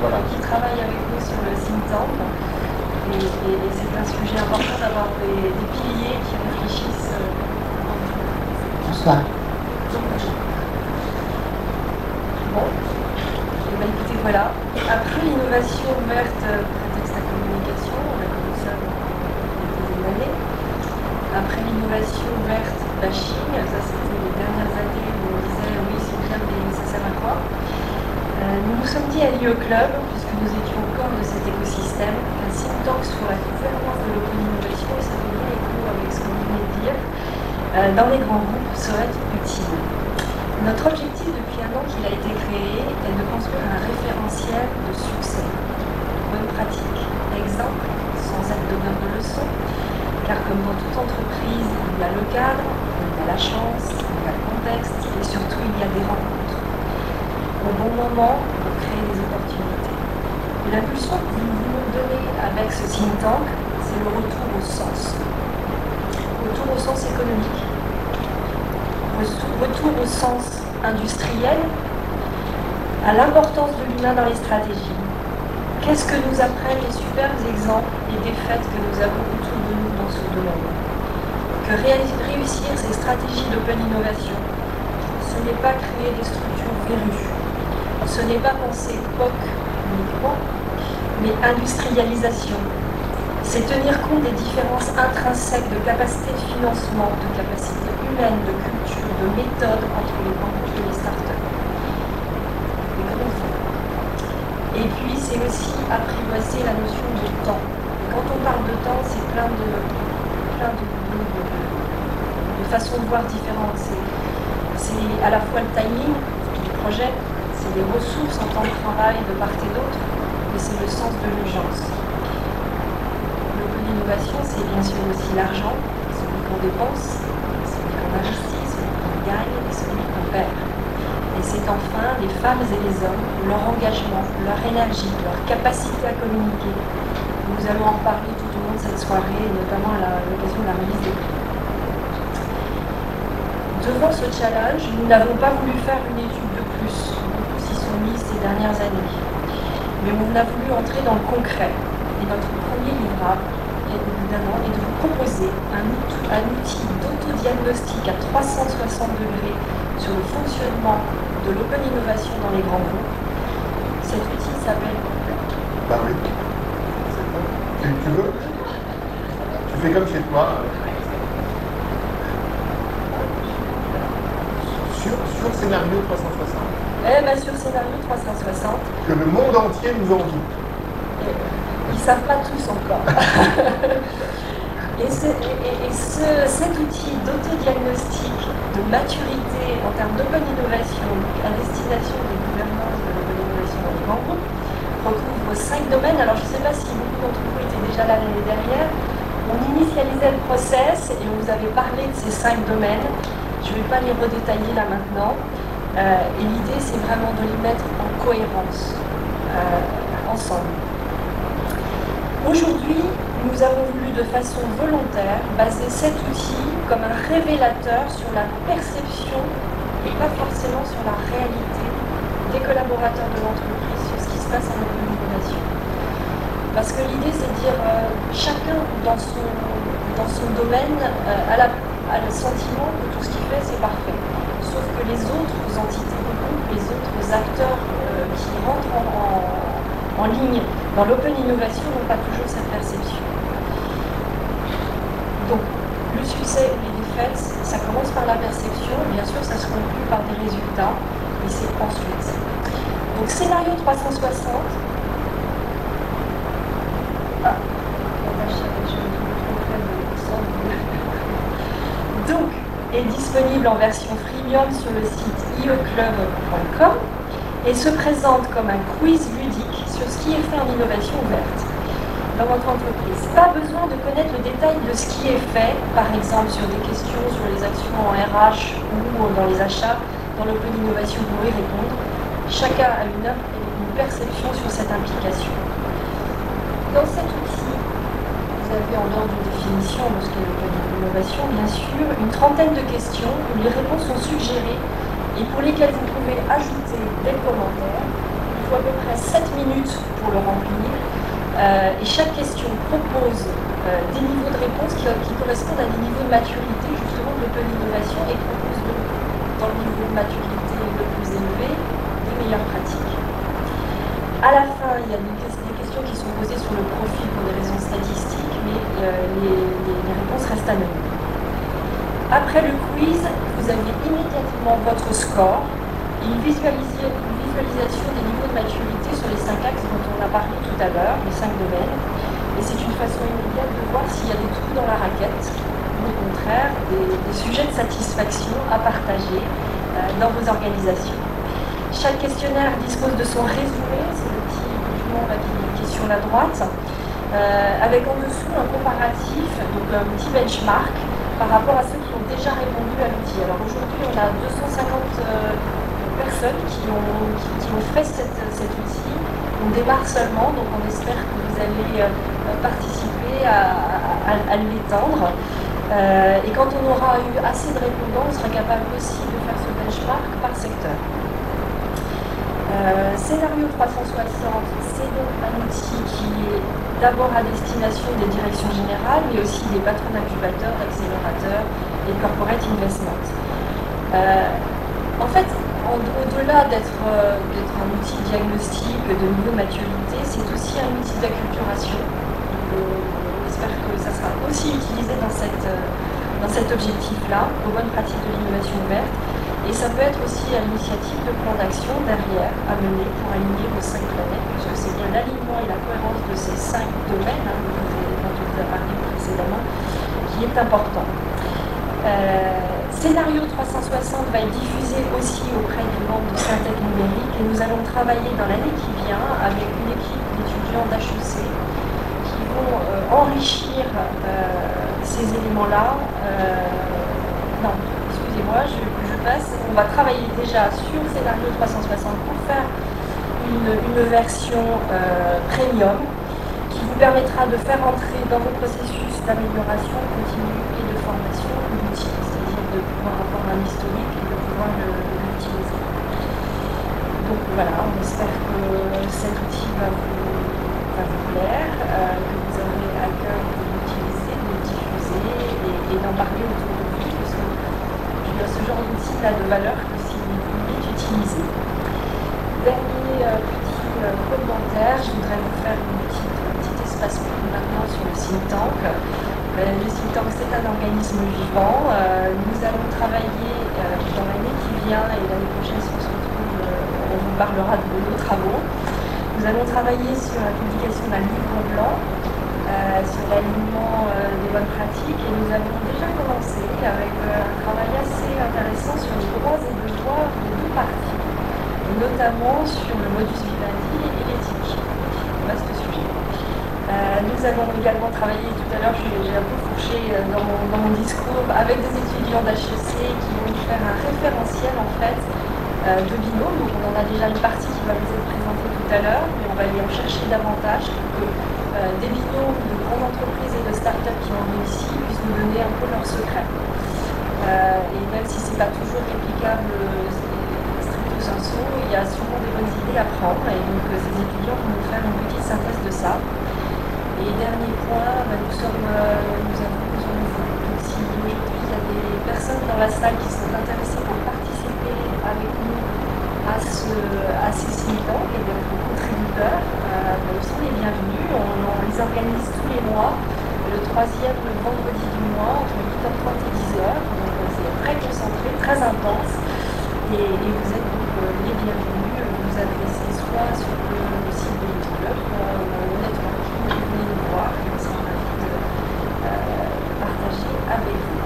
voilà. qui travaille avec nous sur le think tank. Et c'est un sujet important d'avoir des piliers qui réfléchissent. Bonsoir. Bon, et bien écoutez, voilà. Après l'innovation verte, prétexte à communication, on a connu ça il y a des années. Après l'innovation verte, bashing, ça c'était les dernières années où on disait oui, c'est bien, mais ça sert à quoi? Nous nous sommes dit à l'IO Club, puisque nous étions au cœur de cet écosystème, un think tank sur la gouvernance de l'open innovation, et ça fait bien écho avec ce que vous venez de dire, dans les grands groupes serait utile. Notre objectif depuis un an qu'il a été créé est de construire un référentiel de succès, bonne pratique, exemple, sans être donneur de leçons, car comme dans toute entreprise, il y a le cadre, il y a la chance, il y a le contexte, et surtout il y a des rencontres au bon moment pour créer des opportunités. Et l'impulsion que nous voulons donner avec ce think tank, c'est le retour au sens. Retour au sens économique, retour au sens industriel, à l'importance de l'humain dans les stratégies. Qu'est-ce que nous apprennent les superbes exemples et défaites que nous avons autour de nous dans ce domaine? Que réussir ces stratégies d'open innovation, ce n'est pas créer des structures verrues. Ce n'est pas penser POC uniquement, mais industrialisation. C'est tenir compte des différences intrinsèques de capacité de financement, de capacité humaine, de culture, de méthode entre les grands groupes et les startups. Et puis c'est aussi apprivoiser la notion de temps. Et quand on parle de temps, c'est plein de façons de voir différentes. C'est à la fois le timing du projet, c'est les ressources en temps de travail de part et d'autre, mais c'est le sens de l'urgence. L'open innovation, c'est bien sûr aussi l'argent, celui qu'on dépense, celui qu'on investit, celui qu'on gagne et celui qu'on perd. Et c'est enfin les femmes et les hommes, leur engagement, leur énergie, leur capacité à communiquer. Nous allons en reparler tout au long de cette soirée, et notamment à l'occasion de la remise des prix. Devant ce challenge, nous n'avons pas voulu faire une étude de plus. Beaucoup s'y sont mis ces dernières années. Mais on a voulu entrer dans le concret. Et notre premier livrable, évidemment, est de vous proposer un outil d'autodiagnostic à 360 degrés sur le fonctionnement de l'open innovation dans les grands groupes. Cet outil s'appelle... Bah oui. Tu veux? Tu fais comme chez toi. Sur Scénario 360. Eh bien, sur Scénario 360. Que le monde entier nous envie. Ils ne savent pas tous encore. Cet outil d'autodiagnostic, de maturité en termes d'open innovation à destination des gouvernances de l'open innovation dans les grands groupes recouvre 5 domaines. Alors je ne sais pas si beaucoup d'entre vous étaient déjà là l'année dernière. On initialisait le process et on vous avait parlé de ces 5 domaines. Je ne vais pas les redétailler là maintenant. Et l'idée, c'est vraiment de les mettre en cohérence ensemble. Aujourd'hui, nous avons voulu de façon volontaire baser cet outil comme un révélateur sur la perception et pas forcément sur la réalité des collaborateurs de l'entreprise sur ce qui se passe en open innovation. Parce que l'idée, c'est de dire chacun dans son domaine a le sentiment que tout ce qu'il fait, c'est parfait. Sauf que les autres entités du groupe, les autres acteurs qui rentrent en ligne dans l'open innovation n'ont pas toujours cette perception. Donc, le succès et les défaites, ça commence par la perception, bien sûr, ça se conclut par des résultats, et c'est ensuite. Donc, Scénario 360. Donc, est disponible en version freemium sur le site ioclub.com et se présente comme un quiz ludique sur ce qui est fait en innovation ouverte dans votre entreprise. Pas besoin de connaître le détail de ce qui est fait, par exemple sur des questions sur les actions en RH ou dans les achats, dans l'open innovation pour y répondre. Chacun a une perception sur cette implication. Dans cet outil, vous avez en ordre de définition de ce qu'est l'open innovation, bien sûr, une trentaine de questions où les réponses sont suggérées et pour lesquelles vous pouvez ajouter des commentaires. Il faut à peu près 7 minutes pour le remplir. Et chaque question propose des niveaux de réponse qui correspondent à des niveaux de maturité justement de l'open innovation et propose donc dans le niveau de maturité le plus élevé des meilleures pratiques. À la fin, il y a des questions qui sont posées sur le profil pour des raisons statistiques, mais les réponses restent anonymes. Après le quiz, vous avez immédiatement votre score et une visualisation des niveaux de maturité sur les 5 axes dont on a parlé tout à l'heure, les 5 domaines. Et c'est une façon immédiate de voir s'il y a des trous dans la raquette, ou au contraire, des sujets de satisfaction à partager dans vos organisations. Chaque questionnaire dispose de son résumé, c'est le petit document qui est sur la droite, avec en dessous un comparatif, donc un petit benchmark par rapport à ceux qui ont déjà répondu à l'outil. Alors aujourd'hui, on a 250 personnes qui ont fait cet outil. On démarre seulement, donc on espère que vous allez participer à l'étendre. Et quand on aura eu assez de répondants, on sera capable aussi de faire ce benchmark par secteur. Scénario 360, c'est donc un outil qui est d'abord à destination des directions générales, mais aussi des patrons d'incubateurs, d'accélérateurs et de corporate investment. En fait, au-delà d'être un outil diagnostic de niveau de maturité, c'est aussi un outil d'acculturation. On espère que ça sera aussi utilisé dans cet objectif-là, aux bonnes pratiques de l'innovation ouverte. Et ça peut être aussi à l'initiative de plans d'action derrière à mener pour aligner vos 5 planètes, puisque c'est bien l'alignement et la cohérence de ces 5 domaines dont on vous a parlé précédemment qui est important. Scénario 360 va être diffusé aussi auprès du membre de Syntec numérique et nous allons travailler dans l'année qui vient avec une équipe d'étudiants d'HEC qui vont enrichir ces éléments-là. Non, excusez-moi, je passe. On va travailler déjà sur Scénario 360 pour faire une version premium qui vous permettra de faire entrer dans vos processus d'amélioration continue et de formation l'outil, c'est-à-dire de pouvoir avoir un historique et de pouvoir l'utiliser. Donc voilà, on espère que cet outil va vous plaire, que vous aurez à cœur de l'utiliser, de le diffuser et d'en parler autour de vous, parce que il y a ce genre d'outil n'a de valeur que s'il est utilisé. Dernier petit commentaire, je voudrais vous faire un petit espace maintenant sur le think tank. Le think tank, c'est un organisme vivant. Nous allons travailler dans l'année qui vient et l'année prochaine, si on se retrouve, on vous parlera de nos travaux. Nous allons travailler sur la publication d'un livre blanc, sur l'alignement des bonnes pratiques, et nous avons déjà commencé avec un travail assez intéressant sur les droits et devoirs des deux parties, et notamment sur le modus vivendi et l'éthique. Vaste sujet. Nous avons également travaillé tout à l'heure, j'ai un peu fourché dans mon discours, avec des étudiants d'HEC qui vont nous faire un référentiel en fait de binôme. Donc on en a déjà une partie qui va vous être présentée tout à l'heure, mais on va aller en chercher davantage pour que des binômes de grandes entreprises et de start-up qui ont réussi puissent nous donner un peu leurs secrets. Et même si ce n'est pas toujours réplicable stricto sensu, il y a souvent des bonnes idées à prendre, et donc ces étudiants vont nous faire une petite synthèse de ça. Et dernier point, nous avons besoin de vous. Donc si aujourd'hui il y a des personnes dans la salle qui sont intéressées pour participer avec nous à ces think tanks et d'être contributeurs, ils sont les bienvenus. On les organise tous les mois, le troisième vendredi du mois, entre 8h30 et 10h. Donc c'est très concentré, très intense. Et vous êtes donc les bienvenus. Vous adressez soit sur le site de notre club, le networking, venez nous voir et on sera ravis de partager avec vous.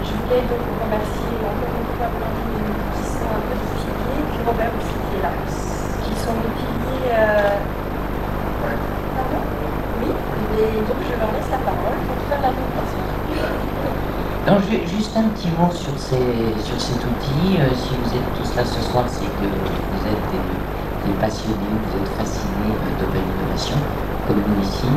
Je voulais donc vous remercier encore une fois Blandine et nous qui sont un peu des piliers, puis Robert aussi qui est là, qui sont des piliers. Pardon ? Oui, et donc je leur laisse la parole pour faire la présentation. Non, juste un petit mot sur cet outil. Si vous êtes tous là ce soir, c'est que vous êtes des passionnés, vous êtes fascinés d'open innovation, comme nous ici.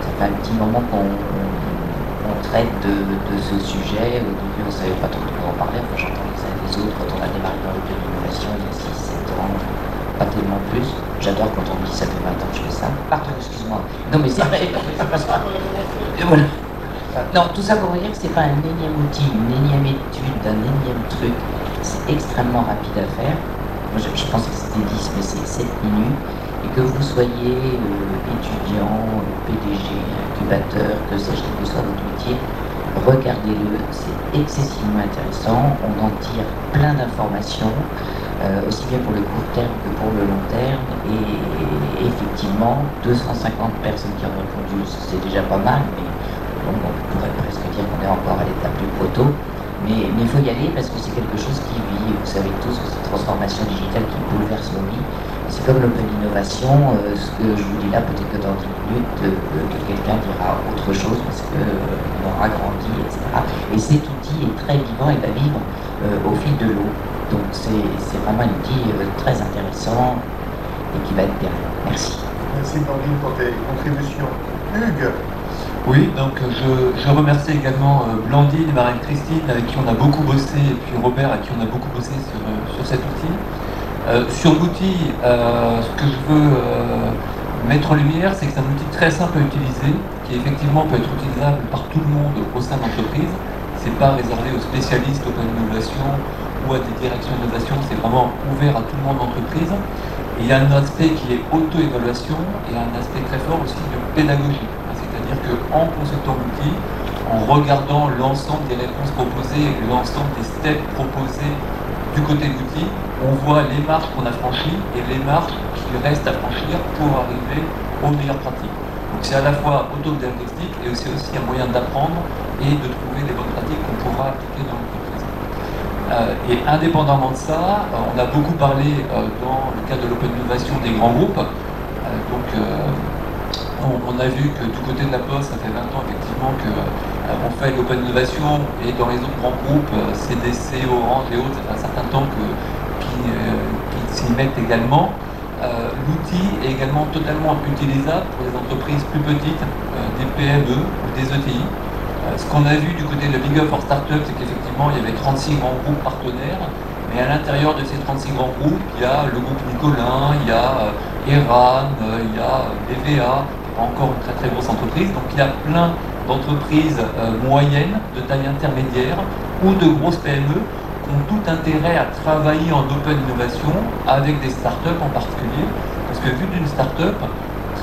Ça fait un petit moment qu'on traite de ce sujet. Au début, on ne savait pas trop de quoi en parler. Enfin, j'entends les uns et les autres quand on a démarré dans l'open innovation il y a 6-7 ans. plus. J'adore quand on me dit ça fait 20 ans que je fais ça. Pardon, excuse-moi. Non mais c'est vrai, c'est parce que... Voilà. Non, tout ça pour vous dire que c'est pas un énième outil, une énième étude, un énième truc. C'est extrêmement rapide à faire. Moi, je pensais que c'était 10, mais c'est 7 minutes. Et que vous soyez étudiant, PDG, incubateur, que sais-je, quel que soit votre métier, regardez-le, c'est excessivement intéressant. On en tire plein d'informations, aussi bien pour le court terme que pour le long terme. Et effectivement, 250 personnes qui ont répondu, c'est déjà pas mal, mais bon, on pourrait presque dire qu'on est encore à l'étape du proto. Mais il faut y aller parce que c'est quelque chose qui vit. Vous savez tous que c'est une transformation digitale qui bouleverse nos vies. C'est comme l'open innovation, ce que je vous dis là, peut-être que dans 10 minutes, que quelqu'un dira autre chose parce qu'on aura grandi, etc. Et cet outil est très vivant et va vivre au fil de l'eau. Donc c'est vraiment un outil très intéressant et qui va être bien. Merci. Merci Blandine pour tes contributions. Hugues. Oui, donc je remercie également Blandine et Marie-Christine avec qui on a beaucoup bossé, et puis Robert avec qui on a beaucoup bossé sur cet outil. Sur l'outil, ce que je veux mettre en lumière, c'est que c'est un outil très simple à utiliser, qui effectivement peut être utilisable par tout le monde au sein de l'entreprise. C'est pas réservé aux spécialistes open innovation ou à des directions d'innovation, c'est vraiment ouvert à tout le monde d'entreprise. Et il y a un aspect qui est auto-évaluation et un aspect très fort aussi de pédagogie. C'est-à-dire qu'en consultant l'outil, en regardant l'ensemble des réponses proposées, l'ensemble des steps proposés du côté de l'outil, on voit les marches qu'on a franchies et les marches qu'il reste à franchir pour arriver aux meilleures pratiques. Donc c'est à la fois autodiagnostic et c'est aussi un moyen d'apprendre et de trouver les bonnes pratiques qu'on pourra appliquer dans l'entreprise. Et indépendamment de ça, on a beaucoup parlé dans le cadre de l'open innovation des grands groupes. On a vu que du côté de la Poste, ça fait 20 ans effectivement qu'on fait l'open innovation et dans les autres grands groupes, CDC, Orange et autres, ça fait un certain temps qu'ils s'y mettent également. L'outil est également totalement utilisable pour les entreprises plus petites, des PME ou des ETI. Ce qu'on a vu du côté de Big Up for Startup, c'est qu'effectivement il y avait 36 grands groupes partenaires, mais à l'intérieur de ces 36 grands groupes, il y a le groupe Nicolin, il y a Eran, il y a BVA, encore une très très grosse entreprise. Donc il y a plein d'entreprises moyennes, de taille intermédiaire ou de grosses PME qui ont tout intérêt à travailler en open innovation avec des startups en particulier. Parce que vu d'une startup,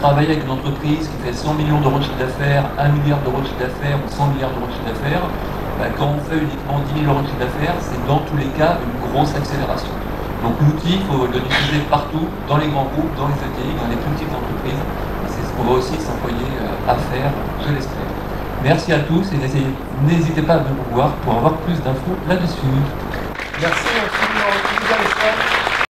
travailler avec une entreprise qui fait 100 millions d'euros de chiffre d'affaires, 1 milliard d'euros de chiffre d'affaires ou 100 milliards d'euros de chiffre d'affaires, quand on fait uniquement 10 000 euros de chiffre d'affaires, c'est dans tous les cas une grosse accélération. Donc l'outil, il faut l'utiliser partout, dans les grands groupes, dans les ETI, dans les plus petites entreprises. C'est ce qu'on va aussi s'employer à faire, je l'espère. Merci à tous et n'hésitez pas à venir nous voir pour avoir plus d'infos là-dessus. Merci.